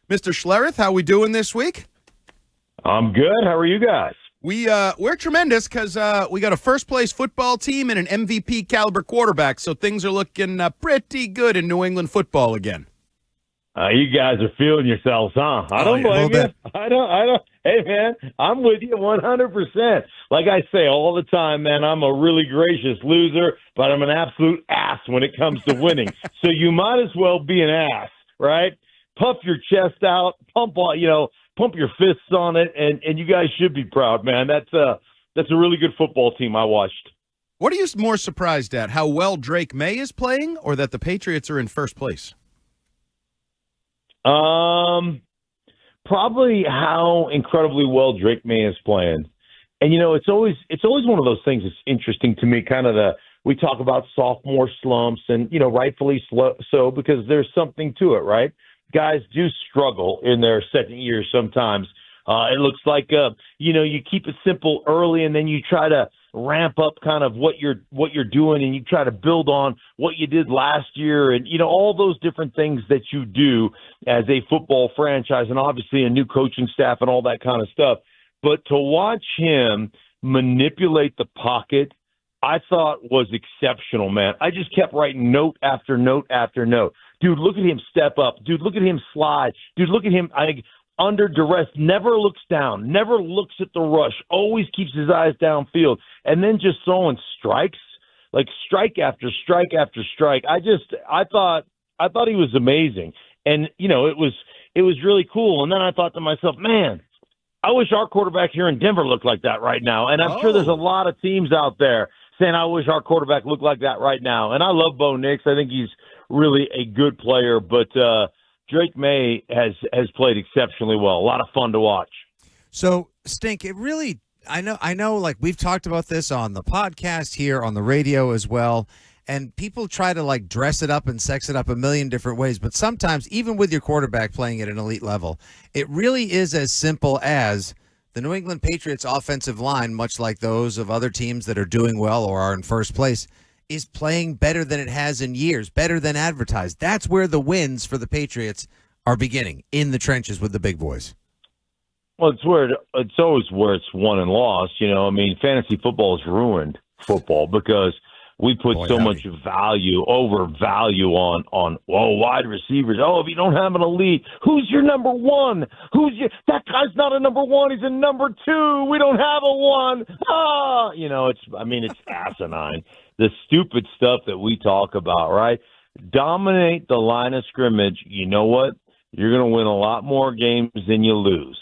Mr. Schlereth, how we doing this week? I'm good. How are you guys? We're tremendous because we got a first-place football team and an MVP caliber quarterback, so things are looking pretty good in New England football again. You guys are feeling yourselves, huh? I don't blame you. I don't. Hey, man, I'm with you 100%. Like I say all the time, man, I'm a really gracious loser, but I'm an absolute ass when it comes to winning. So you might as well be an ass, right? Puff your chest out, pump your fists on it, and you guys should be proud, man. That's a really good football team I watched. What are you more surprised at, how well Drake Maye is playing or that the Patriots are in first place? Probably how incredibly well Drake Maye is playing. And, it's always one of those things that's interesting to me, kind of we talk about sophomore slumps and, rightfully so because there's something to it, right? Guys do struggle in their second year sometimes. It looks like, you keep it simple early and then you try to ramp up kind of what you're doing and you try to build on what you did last year and, all those different things that you do as a football franchise and obviously a new coaching staff and all that kind of stuff. But to watch him manipulate the pocket, I thought was exceptional, man. I just kept writing note after note after note. Dude, look at him step up. Dude, look at him slide. Dude, look at him under duress, never looks down, never looks at the rush, always keeps his eyes downfield, and then just throwing strikes, like strike after strike after strike. I thought he was amazing. And, it was really cool. And then I thought to myself, man, I wish our quarterback here in Denver looked like that right now. And I'm sure there's a lot of teams out there saying, I wish our quarterback looked like that right now. And I love Bo Nix. I think he's really a good player, but Drake Maye has played exceptionally well. A lot of fun to watch. So, Stink, it really I know like we've talked about this on the podcast here on the radio as well, and people try to like dress it up and sex it up a million different ways, but sometimes even with your quarterback playing at an elite level, it really is as simple as the New England Patriots offensive line, much like those of other teams that are doing well or are in first place, is playing better than it has in years, better than advertised. That's where the wins for the Patriots are beginning, in the trenches with the big boys. Well, it's always where it's won and lost. Fantasy football has ruined football because we put much value on wide receivers. Oh, if you don't have an elite, who's your number one? That guy's not a number one. He's a number two. We don't have a one. It's asinine. The stupid stuff that we talk about, right? Dominate the line of scrimmage. You know what? You're going to win a lot more games than you lose.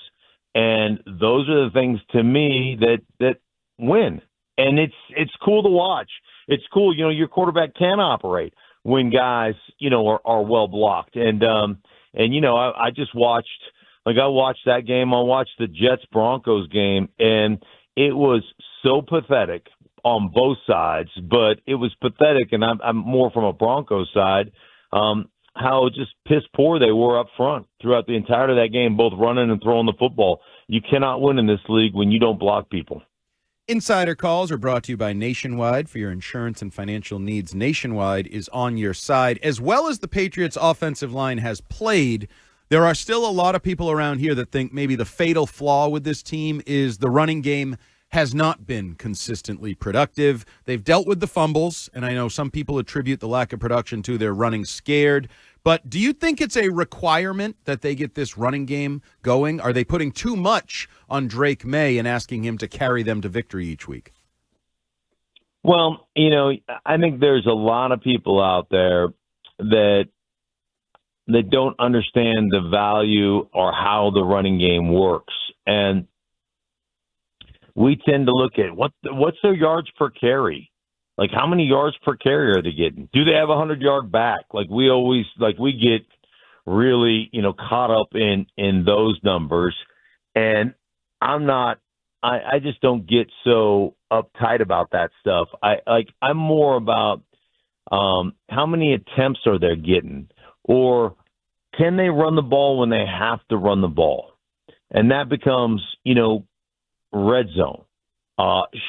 And those are the things to me that win. And it's cool to watch. It's cool. Your quarterback can operate when guys, are well blocked. And I just watched, I watched that game. I watched the Jets-Broncos game, and it was so pathetic on both sides, but it was pathetic, and I'm more from a Broncos side, how just piss poor they were up front throughout the entirety of that game, both running and throwing the football. You cannot win in this league when you don't block people. Insider calls are brought to you by Nationwide. For your insurance and financial needs, Nationwide is on your side. As well as the Patriots' offensive line has played, there are still a lot of people around here that think maybe the fatal flaw with this team is the running game has not been consistently productive. They've dealt with the fumbles, and I know some people attribute the lack of production to their running scared. But do you think it's a requirement that they get this running game going? Are they putting too much on Drake Maye and asking him to carry them to victory each week? Well, I think there's a lot of people out there that don't understand the value or how the running game works. And we tend to look at what's their yards per carry. Like, how many yards per carry are they getting? Do they have a 100-yard back? We get really, caught up in those numbers. And I just don't get so uptight about that stuff. I'm more about how many attempts are they getting, or can they run the ball when they have to run the ball? And that becomes, red zone,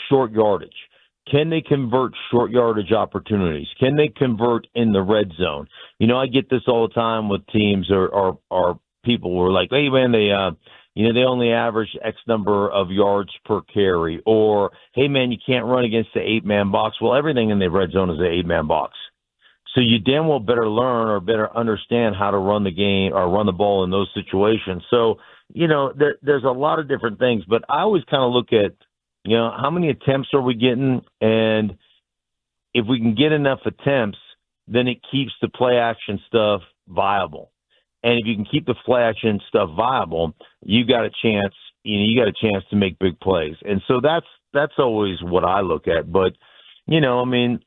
short yardage. Can they convert short yardage opportunities? Can they convert in the red zone? I get this all the time with teams or people were like, hey, man, they only average X number of yards per carry. Or, hey, man, you can't run against the 8-man box. Well, everything in the red zone is an 8-man box. So you damn well better learn or better understand how to run the game or run the ball in those situations. So, there's a lot of different things. But I always kind of look at, how many attempts are we getting? And if we can get enough attempts, then it keeps the play action stuff viable. And if you can keep the play action stuff viable, you got a chance. You got a chance to make big plays. And so that's always what I look at. But there's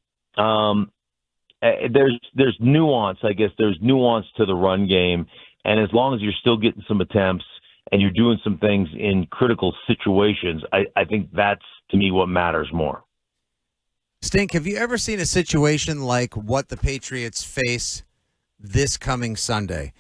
nuance. I guess there's nuance to the run game. And as long as you're still getting some attempts and you're doing some things in critical situations, I think that's, to me, what matters more. Stink, have you ever seen a situation like what the Patriots face this coming Sunday?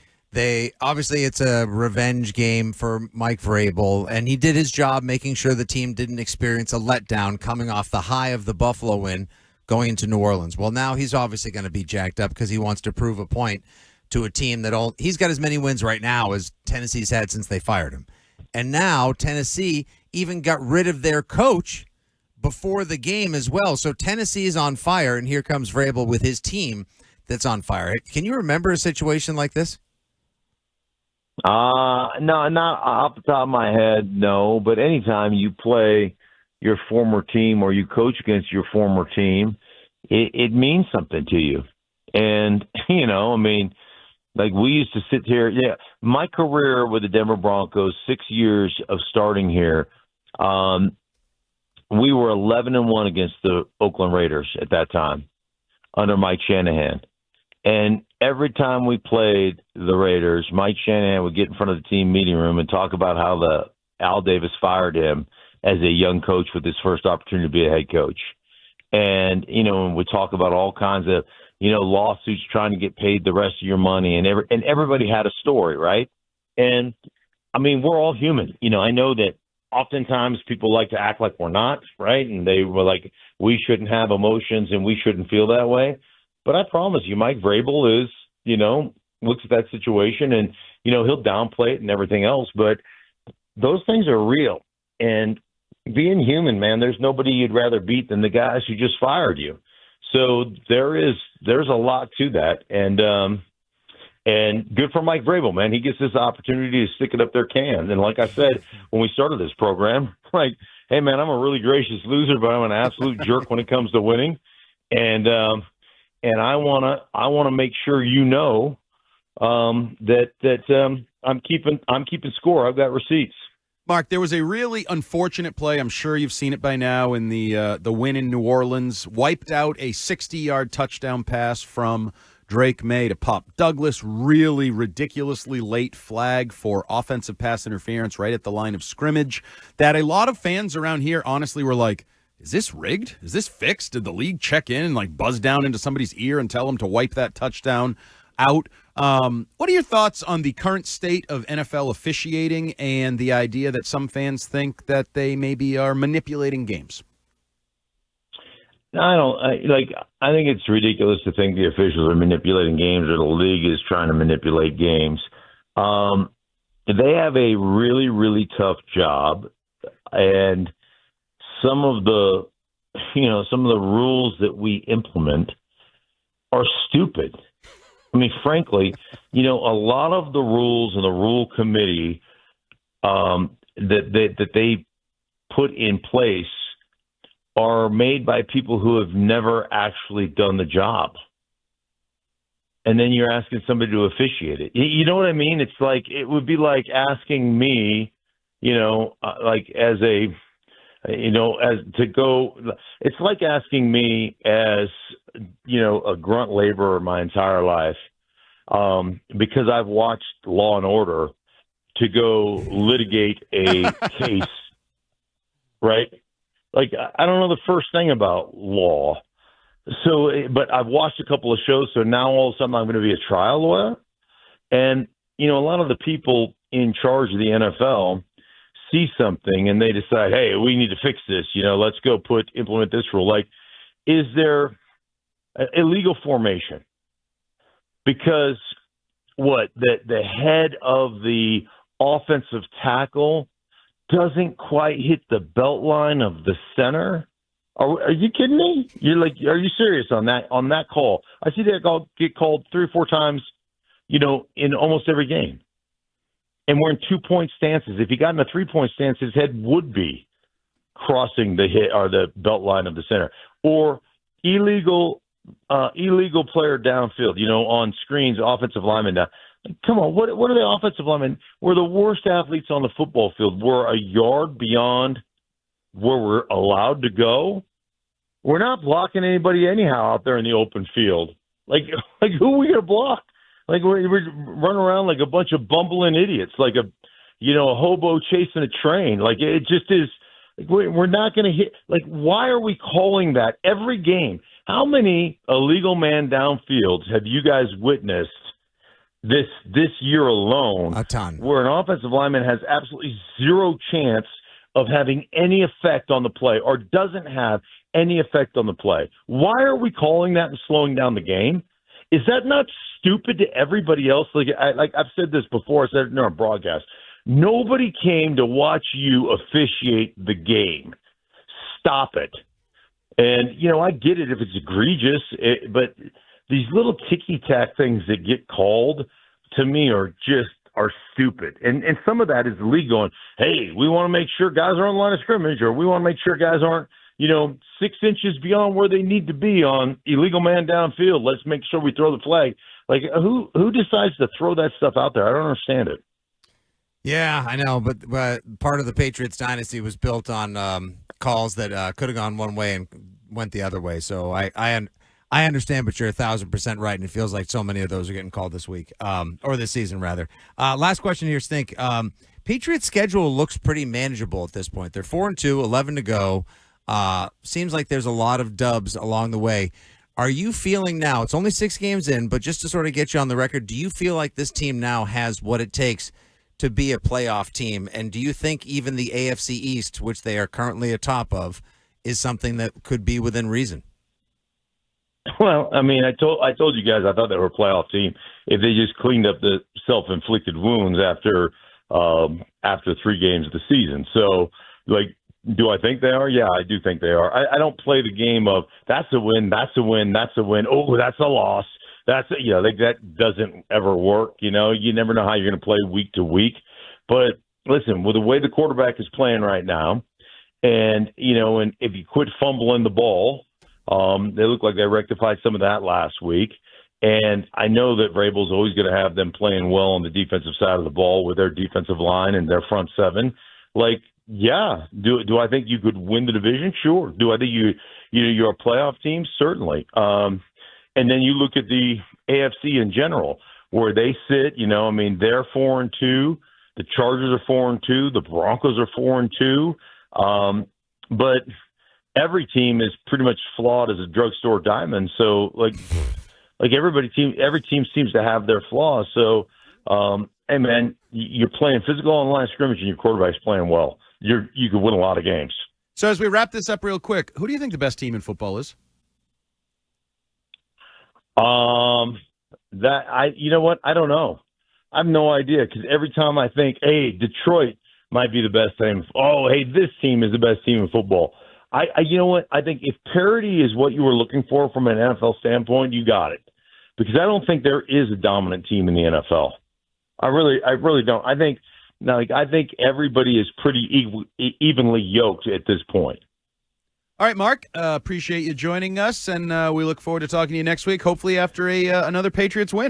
Obviously it's a revenge game for Mike Vrabel, and he did his job making sure the team didn't experience a letdown coming off the high of the Buffalo win going into New Orleans. Well, now he's obviously going to be jacked up because he wants to prove a point to a team that he's got as many wins right now as Tennessee's had since they fired him. And now Tennessee even got rid of their coach before the game as well. So Tennessee is on fire, and here comes Vrabel with his team that's on fire. Can you remember a situation like this? No, not off the top of my head, no. But anytime you play your former team or you coach against your former team, it means something to you. And, like we used to sit here. Yeah, my career with the Denver Broncos, 6 years of starting here, we were 11-1 against the Oakland Raiders at that time under Mike Shanahan. And every time we played the Raiders, Mike Shanahan would get in front of the team meeting room and talk about how Al Davis fired him as a young coach with his first opportunity to be a head coach. And, and we talk about all kinds of, lawsuits trying to get paid the rest of your money. And everybody had a story, right? And, we're all human. I know that oftentimes people like to act like we're not, right? And they were like, we shouldn't have emotions and we shouldn't feel that way. But I promise you, Mike Vrabel is, looks at that situation and, he'll downplay it and everything else. But those things are real. And being human, man, there's nobody you'd rather beat than the guys who just fired you. So there's a lot to that. And good for Mike Vrabel, man. He gets this opportunity to stick it up their can. And like I said, when we started this program, like, hey, man, I'm a really gracious loser, but I'm an absolute jerk when it comes to winning. And I wanna make sure that I'm keeping score. I've got receipts. Mark, there was a really unfortunate play. I'm sure you've seen it by now in the win in New Orleans. Wiped out a 60-yard touchdown pass from Drake Maye to Pop Douglas. Really ridiculously late flag for offensive pass interference right at the line of scrimmage that a lot of fans around here honestly were like, is this rigged? Is this fixed? Did the league check in and buzz down into somebody's ear and tell them to wipe that touchdown out? What are your thoughts on the current state of NFL officiating and the idea that some fans think that they maybe are manipulating games? I think it's ridiculous to think the officials are manipulating games or the league is trying to manipulate games. They have a really, really tough job, and some of the rules that we implement are stupid. Frankly, a lot of the rules and the rule committee that they put in place are made by people who have never actually done the job. And then you're asking somebody to officiate it. You know what I mean? It's like, it would be like asking me, it's like asking me as, a grunt laborer my entire life, because I've watched Law and Order, to go litigate a case, right? Like, I don't know the first thing about law. So, but I've watched a couple of shows, so now all of a sudden I'm going to be a trial lawyer. And, a lot of the people in charge of the NFL see something and they decide, hey, we need to fix this, let's go implement this rule. Like, is there illegal formation? Because the head of the offensive tackle doesn't quite hit the belt line of the center. Are you kidding me? Are you serious on that call? I see that call get called 3 or 4 times, in almost every game. And we're in 2-point stances. If he got in a 3-point stance, his head would be crossing the hit or the belt line of the center. Or illegal player downfield, on screens, offensive lineman down. Come on, what are the offensive linemen? We're the worst athletes on the football field. We're a yard beyond where we're allowed to go. We're not blocking anybody anyhow out there in the open field. Like who are we going to block? Like we're running around like a bunch of bumbling idiots, like a hobo chasing a train. Like it just is. We're not going to hit. Like, why are we calling that every game? How many illegal man downfields have you guys witnessed this year alone? A ton. Where an offensive lineman has absolutely zero chance of having any effect on the play or doesn't have any effect on the play. Why are we calling that and slowing down the game? Is that not stupid to everybody else? Like I've said this before. I said it in our broadcast. Nobody came to watch you officiate the game. Stop it. And, I get it if it's egregious, but these little ticky-tack things that get called, to me, are stupid. And some of that is the league going, hey, we want to make sure guys are on the line of scrimmage, or we want to make sure guys aren't, 6 inches beyond where they need to be on illegal man downfield. Let's make sure we throw the flag. Like, who decides to throw that stuff out there? I don't understand it. Yeah, I know, but part of the Patriots dynasty was built on calls that could have gone one way and went the other way. So I understand, but you're 1,000% right, and it feels like so many of those are getting called this week, or this season rather. Last question here, Stink. Patriots' schedule looks pretty manageable at this point. They're 4-2, 11 to go. Seems like there's a lot of dubs along the way. Are you feeling now? It's only 6 games in, but just to sort of get you on the record, do you feel like this team now has what it takes to be a playoff team? And do you think even the AFC East, which they are currently atop of, is something that could be within reason? Well, I mean, I told you guys I thought they were a playoff team if they just cleaned up the self-inflicted wounds after 3 games of the season. So, do I think they are? Yeah, I do think they are. I don't play the game of that's a win, that's a win, that's a win. Oh, that's a loss. That doesn't ever work. You never know how you're going to play week to week. But listen, with the way the quarterback is playing right now, and if you quit fumbling the ball, they look like they rectified some of that last week. And I know that Vrabel's always going to have them playing well on the defensive side of the ball with their defensive line and their front seven. Yeah. Do I think you could win the division? Sure. Do I think you're a playoff team? Certainly. And then you look at the AFC in general, where they sit. They're 4-2. The Chargers are 4-2. The Broncos are 4-2. But every team is pretty much flawed as a drugstore diamond. So, every team seems to have their flaws. So, hey man, you're playing physical on the line of scrimmage, and your quarterback's playing well. You could win a lot of games. So, as we wrap this up real quick, who do you think the best team in football is? You know what? I don't know. I have no idea, because every time I think, hey, Detroit might be the best team. Oh, hey, this team is the best team in football. You know what? I think if parity is what you were looking for from an NFL standpoint, you got it. Because I don't think there is a dominant team in the NFL. I really don't. I think everybody is pretty evenly yoked at this point. All right, Mark, appreciate you joining us, and we look forward to talking to you next week, hopefully after another Patriots win.